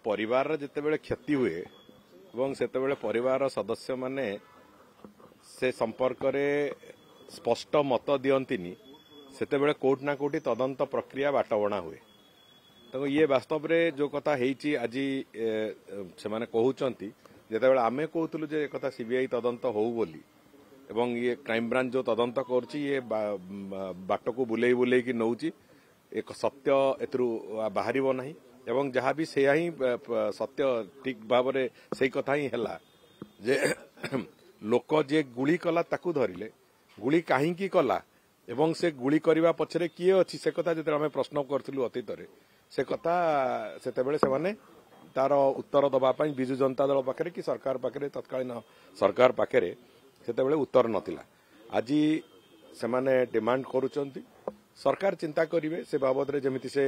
परिवार जितेबले क्षति हुए एवं सेतेबले परिवार सदस्य माने से संपर्क रे स्पष्ट मत दियंतिनी सेतेबले कोट ना कोटी तदंत प्रक्रिया बाटबणा हुए। तो ये वास्तव रे जो कथा हेची आज से माने कहउचंती जेतेबले आमे कहउतलु जे कथा सीबीआई तदंत हो बोली एवं ये क्राइम ब्रांच जो तदंत करची ये बाट को बुलेई बुलेई की नौची एक सत्य एथरु बाहरिबो नाही एवं जहाँ भी से ही सत्य ठीक भाव में से कथा ही है जे लोक जे गुली कला ताकू धरिले गुली कहीं कला एवं से गुली करने पछरे किए अच्छी से कथा जो आम प्रश्न करूँ अतीत से कथा से तार उत्तर दवापाई विजु जनता दल पाखे कि सरकार पाखे तत्कालीन सरकार पाखे से उत्तर नथिला। आज से डिमांड करुचंती सरकार चिंता करिवे से बाबद रे जमिति से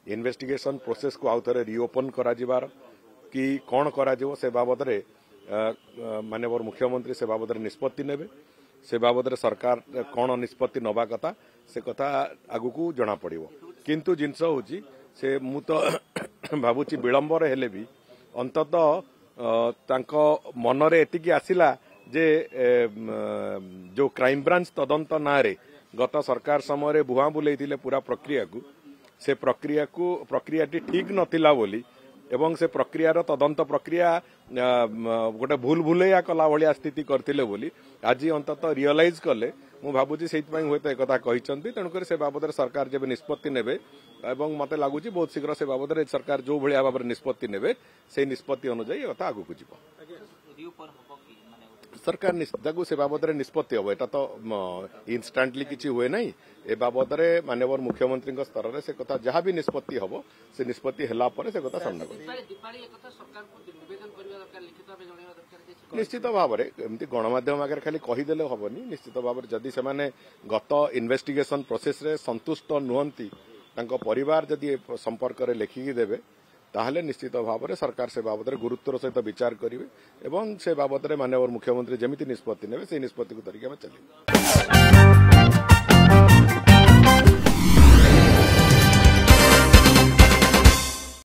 इन्वेस्टिगेशन प्रोसेस को आउ थे रिओपन करा कि कौन करा से बाबद रे माननीय मुख्यमंत्री से बाबद निष्पत्ति नेबे से बाबद रे सरकार कौन निष्पत्ति नबा कथा से कथा आगु जना पड़िबो। किंतु जिनस होची से मु तो भाबुची विलंबर हेले भी अंततः तांको मनरे एतिकी आसिला जे जो क्राइम ब्रांच तदंत नारे गत सरकार समय बुहा बुलेइथिले पूरा प्रक्रिया को से प्रक्रियाटी ठीक नथिला बोली एवं से प्रक्रियार तदंत प्रक्रिया गोटे भूल भूलैया कला भलिया स्थिति करथिले बोली आज अंततः रियलाइज कले मु भाबुची सेइतपई होय त एकथा कहिसंती तेणुकर से बाबद सरकार जब निष्पत्ति नेबे एवं मते लागुची बहुत शीघ्र से बाबद सरकार जो भलिया भाव निष्पत्ति नेबे से निष्पत्ति अनुसार कथा आगु को जीवो। सरकार से बाबद निष्पत्ति हम एटा तो इन्स्टांटली किसी हुए नहीं ए बाबद माननीय मुख्यमंत्री स्तर से कथा जहाँ भी निष्पत्ति हम से निष्पत्ति है से कथा सामना निश्चित भाव में गणमाध्यम आगे खाली कहीदेले हेनी निश्चित भाव में जदि से गत इन्वेस्टिगेशन प्रोसेस रे संतुष्ट नुहंती परिवार जदि संपर्क में लेखिकी देवे ताहले निश्चित भाव में सरकार से बाबद गुरुत्वर सहित विचार करेंगे एवं से बाबद माननीय मुख्यमंत्री जमिति निष्पत्ति नेबे से निष्पत्ति को धरिक चलिए।